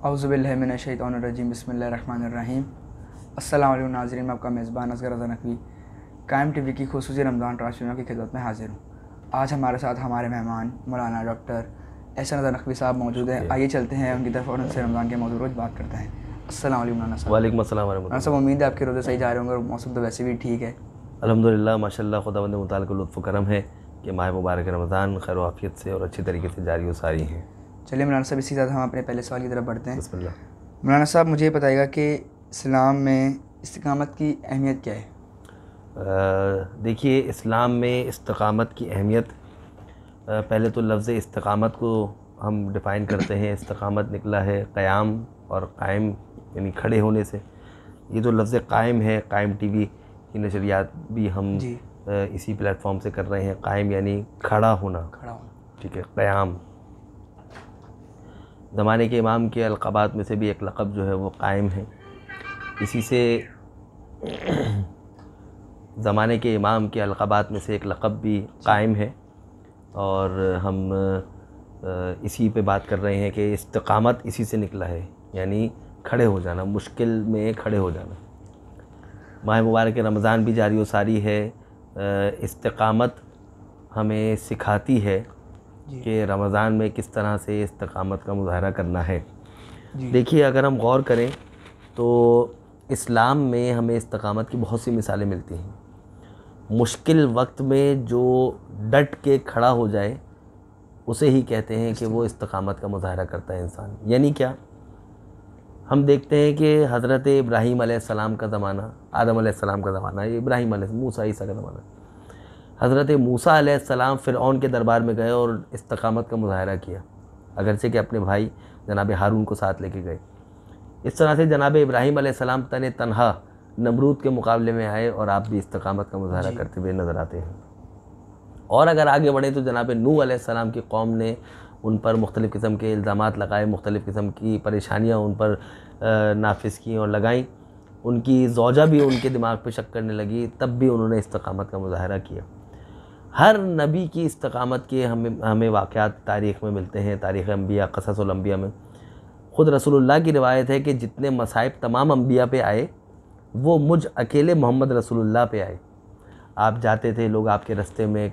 औज़ुबिल्लाहिमिनश्शैतानिर्रजीम बिस्मिल्लाहिर्रहमानिर्रहीम। अस्सलाम वालेकुम नाज़रीन, मैं आपका मेज़बान असगर रज़ा नकवी कायम टीवी की खुसूसी रमज़ान ट्रांसमीशन की खिदमत में हाजिर हूँ। आज हमारे साथ हमारे मेहमान मौलाना डॉक्टर एहसन रज़ा नकवी साहब मौजूद हैं। आइए चलते हैं उनकी तरफ और उनसे रमज़ान के मौजूद रोज़ बात करते हैं। अस्सलाम वालेकुम मौलाना साहब। वालेकुम अस्सलाम वरहमतुल्लाह। मौलाना साहब, उम्मीद है आपके रोज़े सही जा रहे होंगे और मौसम तो वैसे भी ठीक है। अल्हम्दुलिल्लाह माशाअल्लाह, खुदावंद मुताल का लुत्फ़ करम है कि माह मुबारक रमज़ान खैर आफियत से और अच्छी तरीके से जारी व सारी हैं। चलिए मौलाना साहब, इसी तरह हम अपने पहले सवाल की तरफ बढ़ते हैं। बिस्मिल्लाह। मौलाना साहब, मुझे बताइएगा कि इस्लाम में इस्तिकामत की अहमियत क्या है? देखिए, इस्लाम में इस्तिकामत की अहमियत, पहले तो लफ्ज़ इस्तिकामत को हम डिफ़ाइन करते हैं। इस्तिकामत निकला है क़याम और कायम यानी खड़े होने से। ये जो लफ्ज़ कायम है, कायम टीवी की नशरियात भी हम इसी प्लेटफॉर्म से कर रहे हैं। कायम यानी खड़ा होना, ठीक है। क़याम ज़माने के इमाम के अलक़ाबात में से भी एक लक़ब जो है वो कायम है। इसी से ज़माने के इमाम के अलक़ाबात में से एक लक़ब भी कायम है। और हम इसी पे बात कर रहे हैं कि इस्तिकामत इसी से निकला है, यानी खड़े हो जाना, मुश्किल में खड़े हो जाना। माह मुबारक रमज़ान भी जारी व सारी है। इस्तिकामत हमें सिखाती है कि रमज़ान में किस तरह से इस्तिकामत का मुज़ाहरा करना है। देखिए, अगर हम गौर करें तो इस्लाम में हमें इस्तिकामत की बहुत सी मिसालें मिलती हैं। मुश्किल वक्त में जो डट के खड़ा हो जाए उसे ही कहते हैं कि वो इस्तिकामत का मुज़ाहरा करता है इंसान। यानी क्या, हम देखते हैं कि हज़रत इब्राहीम अलैहिस्सलाम का ज़माना, आदम अलैहिस्सलाम का ज़माना, इब्राहीम अलैहिस्सलाम, मूसा ईसा का ज़माना। हज़रत मूसा अलैहिस्सलाम फ़िरऔन के दरबार में गए और इस्तिकामत का मुज़ाहरा किया, अगरचे कि अपने भाई जनाब हारून को साथ लेके गए। इस तरह से जनाब इब्राहीम अलैहिस्सलाम तने तन्हा नमरूद के मुकाबले में आए और आप भी इस्तिकामत का मुज़ाहरा करते हुए नज़र आते हैं। और अगर आगे बढ़े तो जनाब नूह अलैहिस्सलाम की कौम ने उन पर मुख्तलिफ़ किस्म के इल्ज़ामात लगाए, मुख्तलिफ़ किस्म की परेशानियाँ उन पर नाफिज की और लगाईं। उनकी ज़ौजा भी उनके दिमाग पे शक करने लगी, तब भी उन्होंने इस्तिकामत का मुज़ाहरा किया। हर नबी की इस्तिकामत के हमें वाक़यात तारीख़ में मिलते हैं, तारीख़ अंबिया, क़ससुल अंबिया में। ख़ुद रसूलुल्लाह की रिवायत है कि जितने मसाइब तमाम अंबिया पे आए वो मुझ अकेले मोहम्मद रसूलुल्लाह पे आए। आप जाते थे, लोग आपके रास्ते में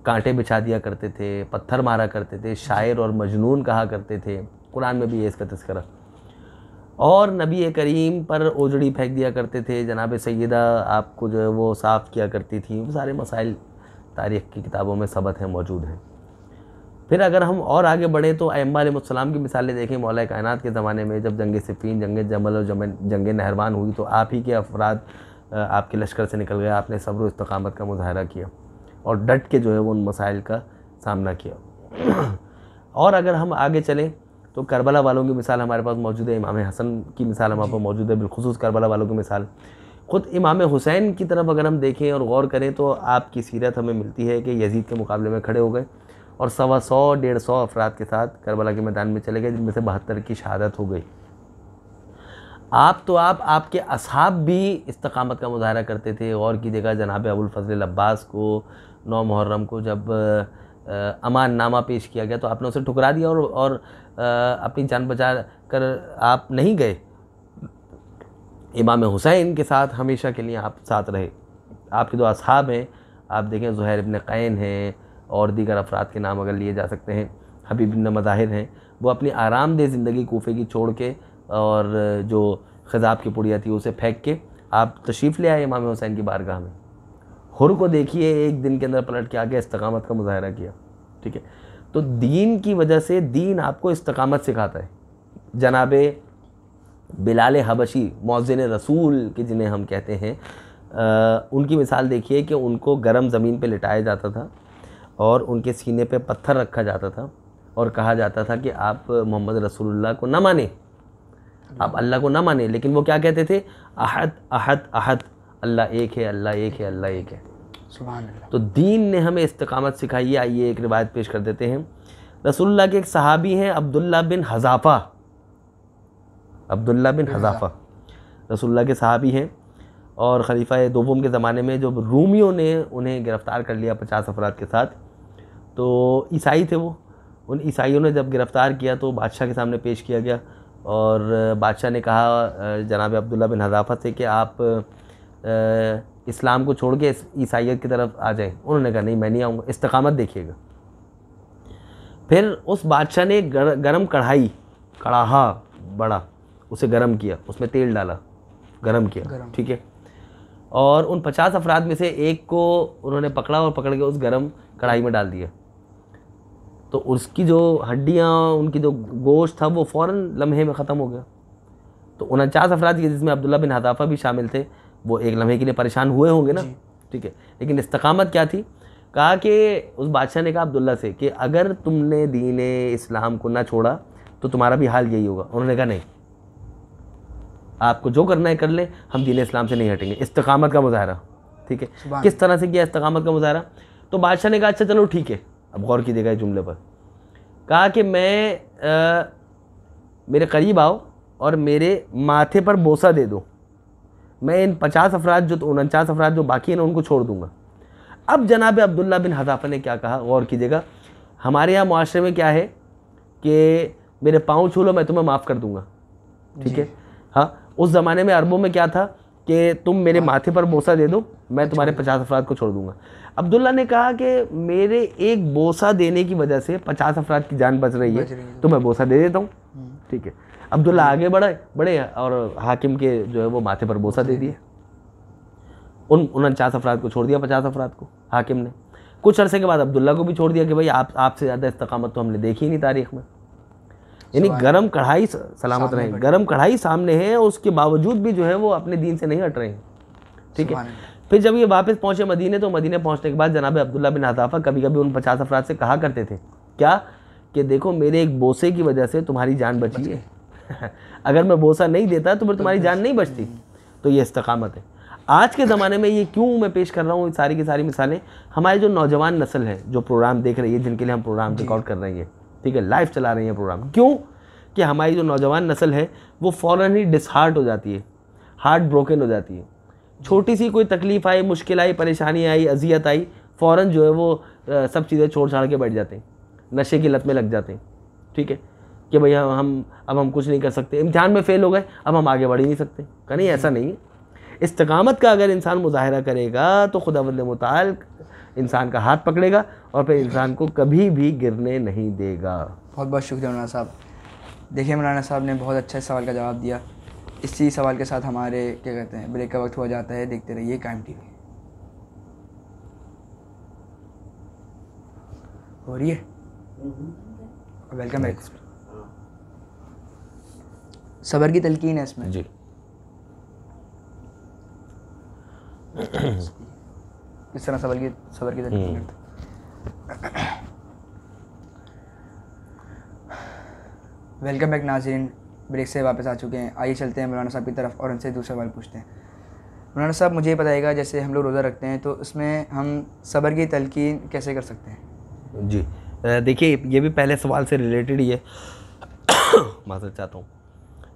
कांटे बिछा दिया करते थे, पत्थर मारा करते थे, शायर और मजनून कहा करते थे। कुरान में भी है इसका तज़किरा। और नबी करीम पर ओजड़ी फेंक दिया करते थे। जनाब सैयदा आपको जो है वो साफ़ किया करती थी। वो सारे मसाइल तारीख़ की किताबों में सबत हैं, मौजूद हैं। फिर अगर हम और आगे बढ़ें तो अइम्मा अलैहिस्सलाम की मिसालें देखें। मौला कायनात के ज़माने में जब जंग सिफ़ीन, जंग जमल और जंग नहरवान हुई तो आप ही के अफराद आपके लश्कर से निकल गए। आपने सब्र व इस्तिकामत का मुज़ाहरा किया और डट के जो है वो उन मसाइल का सामना किया। और अगर हम आगे चलें तो करबला वालों की मिसाल हमारे पास मौजूद है। इमाम हसन की मिसाल हमारे पास मौजूद है, बिलखुसूस करबला वालों की मिसाल। ख़ुद इमाम हुसैन की तरफ अगर हम देखें और गौर करें तो आपकी सीरत हमें मिलती है कि यजीद के मुकाबले में खड़े हो गए और 125-150 अफराद के साथ करबला के मैदान में चले गए, जिनमें से 72 की शहादत हो गई। आपके असहाब भी इस्तिकामत का मुज़ाहरा करते थे। और की जगह जनाब अबुल फज़ल अब्बास को 9 मुहर्रम को जब अमान नामा पेश किया गया तो आपने उसे ठुकरा दिया और अपनी जान बचा कर आप नहीं गए। इमाम हुसैन के साथ हमेशा के लिए आप साथ रहे। आपके दो असहाब हैं, आप देखें, ज़ुहैर इब्न क़ैन हैं और दीगर अफराद के नाम अगर लिए जा सकते हैं, हबीब इब्न मज़ाहिर हैं। वो अपनी आरामदेह ज़िंदगी कूफे की छोड़ के और जो ख़िज़ाब की पुड़िया थी उसे फेंक के आप तशरीफ़ ले आए इमाम हुसैन की बारगाह में। हुर को देखिए, एक दिन के अंदर पलट के आके इस्तिकामत का मुज़ाहरा किया, ठीक है। तो दीन की वजह से दीन आपको इस्तिकामत सिखाता है। जनाबे बिलाल हबशी, मौज़िन रसूल के जिन्हें हम कहते हैं, उनकी मिसाल देखिए कि उनको गर्म ज़मीन पे लिटाया जाता था और उनके सीने पे पत्थर रखा जाता था और कहा जाता था कि आप मोहम्मद रसूलुल्लाह को ना माने, आप अल्लाह को ना माने, लेकिन वो क्या कहते थे, अहद अहद अहद, अल्लाह एक है, अल्लाह एक है, अल्लाह एक है। सुभान अल्लाह। तो दीन ने हमें इस्तिकामत सिखाई है। आइए एक रिवायत पेश कर देते हैं। रसूलुल्लाह के एक सहाबी हैं अब्दुल्ला बिन हज़ाफ़ा। अब्दुल्ला बिन हज़ाफ़ा रसूलुल्लाह के सहाबी हैं और खलीफा दोम के ज़माने में जब रूमियों ने उन्हें गिरफ़्तार कर लिया 50 अफराद के साथ, तो ईसाई थे वो, उन ईसाइयों ने जब गिरफ़्तार किया तो बादशाह के सामने पेश किया गया और बादशाह ने कहा जनाब अब्दुल्ला बिन हज़ाफ़ा से कि आप इस्लाम को छोड़ के ईसाइयत की तरफ आ जाएं। उन्होंने कहा नहीं, मैं नहीं आऊँगा, इस्तिक़ामत देखिएगा। फिर उस बादशाह ने गरम कढ़ाहा बड़ा उसे गरम किया, उसमें तेल डाला, गरम किया, ठीक है। और उन 50 अफराद में से एक को उन्होंने पकड़ा और पकड़ के उस गरम कढ़ाई में डाल दिया। तो उसकी जो हड्डियाँ, उनकी जो गोश्त था वो फ़ौरन लम्हे में ख़त्म हो गया। तो 49 अफराद के जिसमें अब्दुल्ला बिन हज़ाफ़ा भी शामिल थे, वो एक लम्हे के लिए परेशान हुए होंगे ना, ठीक है। लेकिन इस्तिक़ामत क्या थी? कहा कि उस बादशाह ने कहा अब्दुल्ला से कि अगर तुमने दीन इस्लाम को ना छोड़ा तो तुम्हारा भी हाल यही होगा। उन्होंने कहा नहीं, आपको जो करना है कर ले, हम दीन इस्लाम से नहीं हटेंगे। इस्तिक़ामत का मुज़ाहरा, ठीक है। किस तरह से किया इस्तिक़ामत का मुज़ाहरा? तो बादशाह ने कहा अच्छा चलो ठीक है, अब गौर कीजिएगा इस जुमले पर। कहा कि मेरे करीब आओ और मेरे माथे पर बोसा दे दो, मैं इन 50 अफराद जो 49 अफराद जो बाकी हैं ना उनको छोड़ दूँगा। अब जनाब अब्दुल्ला बिन हज़ाफ़ा ने क्या कहा, गौर कीजिएगा। हमारे यहाँ मुआशरे में क्या है कि मेरे पाँव छू लो मैं तुम्हें माफ़ कर दूँगा, ठीक है। हाँ, उस ज़माने में अरबों में क्या था कि तुम मेरे माथे पर बोसा दे दो, मैं तुम्हारे 50 अफराद को छोड़ दूँगा। अब्दुल्ला ने कहा कि मेरे एक बोसा देने की वजह से 50 अफराद की जान बच रही है, तो मैं बोसा दे देता हूँ, ठीक है। अब्दुल्ला आगे बढ़े और हाकिम के जो है वो माथे पर बोसा दे दिए। उन 49 अफराद को छोड़ दिया, 50 अफराद को हाकिम ने। कुछ अरसे के बाद अब्दुल्ला को भी छोड़ दिया कि भाई आपसे ज़्यादा इस्तिक़ामत तो हमने देखी ही नहीं तारीख़ में। यानी गरम कढ़ाई, सलामत रहे, गरम कढ़ाई सामने है और उसके बावजूद भी जो है वो अपने दीन से नहीं हट रहे हैं, ठीक है। फिर जब ये वापस पहुँचे मदीने, तो मदीने पहुँचने के बाद जनाब अब्दुल्ला बिन हज़ाफ़ा कभी कभी उन 50 अफराद से कहा करते थे क्या कि देखो मेरे एक बोसे की वजह से तुम्हारी जान बची है अगर मैं बोसा नहीं देता तो फिर तुम्हारी जान नहीं बचती। तो ये इस्तिक़ामत है। आज के ज़माने में ये क्यों मैं पेश कर रहा हूँ सारी की सारी मिसालें, हमारे जो नौजवान नस्ल है जो प्रोग्राम देख रही है, जिनके लिए हम प्रोग्राम रिकॉर्ड कर रहे हैं, ठीक है, लाइव चला रही है प्रोग्राम, क्यों कि हमारी जो नौजवान नस्ल है वो फ़ौरन ही डिसहार्ट हो जाती है, हार्ट ब्रोकन हो जाती है। छोटी सी कोई तकलीफ़ आई, मुश्किल आई, परेशानी आई, अजियत आई, फ़ौरन जो है वो सब चीज़ें छोड़ छाड़ के बैठ जाते हैं, नशे की लत में लग जाते हैं, ठीक है, कि भैया हम कुछ नहीं कर सकते, इम्तिहान में फ़ेल हो गए, अब हम आगे बढ़ ही नहीं सकते। का नहीं, ऐसा नहीं है। इस्तिक़ामत का अगर इंसान मुज़ाहिरा करेगा तो खुदावंद मुताल इंसान का हाथ पकड़ेगा और फिर इंसान को कभी भी गिरने नहीं देगा। बहुत बहुत शुक्रिया मौलाना साहब। देखिए मौलाना साहब ने बहुत अच्छा सवाल का जवाब दिया। इसी सवाल के साथ हमारे क्या कहते हैं ब्रेक का वक्त हो जाता है। देखते रहिए कायम टीवी। हो रही है, वेलकम बैक। सबर की तलकीन है इसमें जी। इस तरह सबर की तलकीन करते। वेलकम बैक नाज़रीन, ब्रेक से वापस आ चुके हैं। आइए चलते हैं मौलाना साहब की तरफ और उनसे दूसरा सवाल पूछते हैं। मौलाना साहब मुझे बताइएगा, जैसे हम लोग रोज़ा रखते हैं तो उसमें हम सबर की तलकीन कैसे कर सकते हैं? जी देखिए, ये भी पहले सवाल से रिलेटेड ही है। माफ़ चाहता हूँ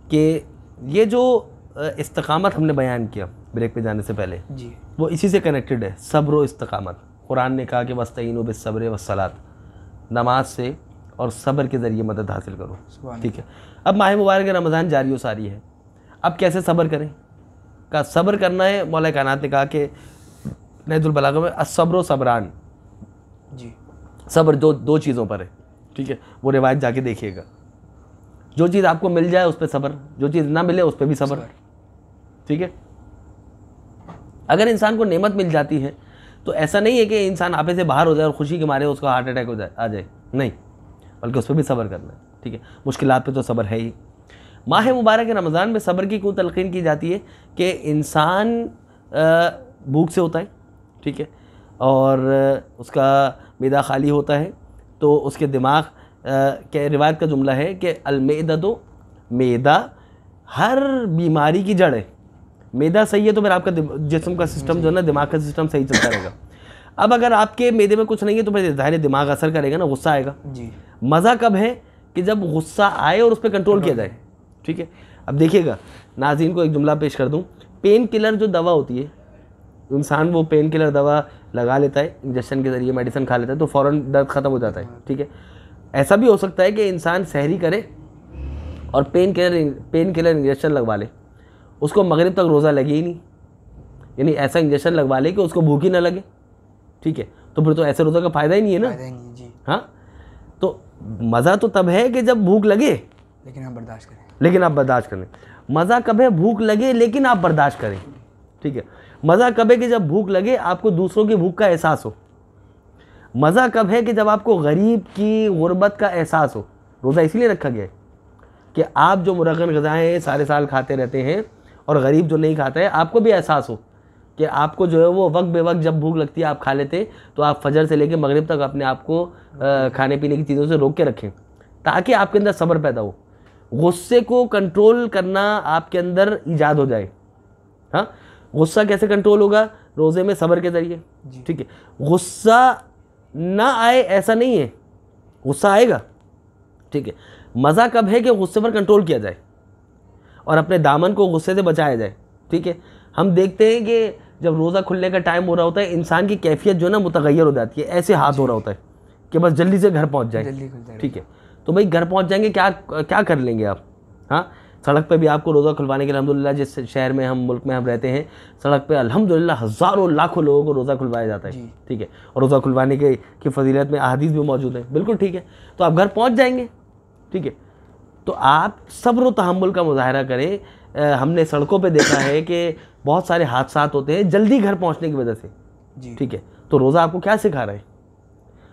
कि ये जो इस्तिक़ामत हमने बयान किया ब्रेक पे जाने से पहले जी, वो इसी से कनेक्टेड है, सब्र व इस्तिक़ामत। कुरान ने कहा कि वस्तईनु बिस्सब्रि वस्सलात, नमाज से और सब्र के ज़रिए मदद हासिल करो, ठीक है। अब माह मुबारक रमज़ान जारी व सारी है, अब कैसे सब्र करें? का सब्र करना है, मौला कायनात ने कहा कि नहजुल बलागा में अस्सब्र सब्रान, जी, सब्र दो चीज़ों पर है, ठीक है। वो रिवायत जाके देखिएगा। जो चीज़ आपको मिल जाए उस पर सब्र, जो चीज़ ना मिले उस पर भी सब्र, ठीक है। अगर इंसान को नेमत मिल जाती है तो ऐसा नहीं है कि इंसान आपे से बाहर हो जाए और खुशी के मारे उसको हार्ट अटैक आ जाए, नहीं, बल्कि उस पर भी सब्र करना है, ठीक है। मुश्किलात पे तो सब्र है ही। माह मुबारक रमज़ान में सब्र की क्यों तलक़ीन की जाती है कि इंसान भूख से होता है, ठीक है, और उसका मैदा खाली होता है, तो उसके दिमाग के रिवायत का जुमला है कि अलमेदतो, मैदा हर बीमारी की जड़ है। मैदा सही है तो फिर आपका जिस्म का सिस्टम जो है ना, दिमाग का सिस्टम सही चलता रहेगा। अब अगर आपके मैदे में कुछ नहीं है तो फिर ज़ाहिर दिमाग असर करेगा ना, गुस्सा आएगा जी। मज़ा कब है कि जब गुस्सा आए और उस पर कंट्रोल किया जाए, ठीक है। अब देखिएगा नाज़रीन को एक जुमला पेश कर दूं, पेन किलर जो दवा होती है, इंसान वो पेन किलर दवा लगा लेता है, इंजेक्शन के ज़रिए मेडिसिन खा लेता है तो फ़ौरन दर्द ख़त्म हो जाता है, ठीक है। ऐसा भी हो सकता है कि इंसान सहरी करे और पेन किलर इंजेक्शन लगवा ले, उसको मगरिब तक रोज़ा लगे ही नहीं, यानी ऐसा इंजेक्शन लगवा ले कि उसको भूख ही ना लगे, ठीक है, तो फिर तो ऐसे रोज़ा का फ़ायदा ही नहीं है ना। फायदा ही नहीं जी। हाँ, तो मज़ा तो तब है कि जब भूख लगे लेकिन हम बर्दाश्त करें। लेकिन आप बर्दाश्त करें। मज़ा कब है? भूख लगे लेकिन आप बर्दाश्त करें, ठीक है। मज़ा कब है? कि जब भूख लगे आपको दूसरों की भूख का एहसास हो। मज़ा कब है? कि जब आपको गरीब की गुर्बत का एहसास हो। रोज़ा इसीलिए रखा गया है कि आप जो मुरगन ग़िज़ाएँ सारे साल खाते रहते हैं और गरीब जो नहीं खाता है, आपको भी एहसास हो कि आपको जो है वो वक्त बे वक्त जब भूख लगती है आप खा लेते, तो आप फजर से लेकर मगरिब तक अपने आप को खाने पीने की चीज़ों से रोक के रखें, ताकि आपके अंदर सब्र पैदा हो, गुस्से को कंट्रोल करना आपके अंदर ईजाद हो जाए। हाँ, गुस्सा कैसे कंट्रोल होगा? रोज़े में सब्र के ज़रिए, ठीक है। गुस्सा ना आए ऐसा नहीं है, गुस्सा आएगा, ठीक है। मज़ा कब है? कि गुस्से पर कंट्रोल किया जाए और अपने दामन को गुस्से से बचाया जाए, ठीक है। हम देखते हैं कि जब रोज़ा खुलने का टाइम हो रहा होता है, इंसान की कैफियत जो है ना मुतगय्यर हो जाती है, ऐसे हाथ हो रहा होता है कि बस जल्दी से घर पहुंच जाए, जल्दी खुल जाए, ठीक है। तो भाई घर पहुंच जाएंगे, क्या कर लेंगे आप? हाँ, सड़क पे भी आपको रोज़ा खुलवाने के लिए अल्हम्दुलिल्लाह जिस शहर में हम मुल्क में हम रहते हैं, सड़क पे अल्हम्दुलिल्लाह हज़ारों लाखों लोगों को रोज़ा खुलवाया जाता है, ठीक है। और रोज़ा खुलवाने की फजीलत में अहादीस भी मौजूद है, बिल्कुल ठीक है। तो आप घर पहुँच जाएंगे, ठीक है। तो आप सब्र व तहम्मुल का मुज़ाहरा करें। हमने सड़कों पे देखा है कि बहुत सारे हादसात होते हैं जल्दी घर पहुंचने की वजह से, ठीक है। तो रोज़ा आपको क्या सिखा रहा है?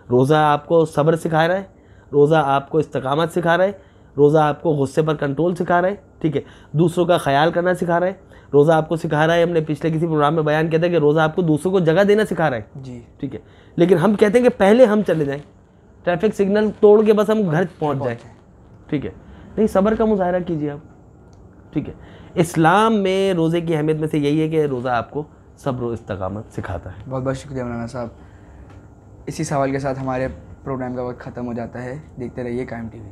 रोज़ा आपको सब्र सिखा रहा है, रोज़ा आपको इस्तिकामत सिखा रहा है, रोज़ा आपको गुस्से पर कंट्रोल सिखा रहा है, ठीक है। दूसरों का ख्याल करना सिखा रहा है, रोज़ा आपको सिखा रहा है, हमने पिछले किसी प्रोग्राम में बयान किया था कि रोज़ा आपको दूसरों को जगह देना सिखा रहा है जी, ठीक है। लेकिन हम कहते हैं कि पहले हम चले जाएँ, ट्रैफिक सिग्नल तोड़ के बस हम घर पहुँच जाएँ, ठीक है। नहीं, सब्र का मुज़ाहरा कीजिए आप, ठीक है। इस्लाम में रोज़े की अहमियत में से यही है कि रोज़ा आपको सब्र और इस्तिकामत सिखाता है। बहुत बहुत शुक्रिया मौलाना साहब। इसी सवाल के साथ हमारे प्रोग्राम का वक्त ख़त्म हो जाता है। देखते रहिए कायम टीवी।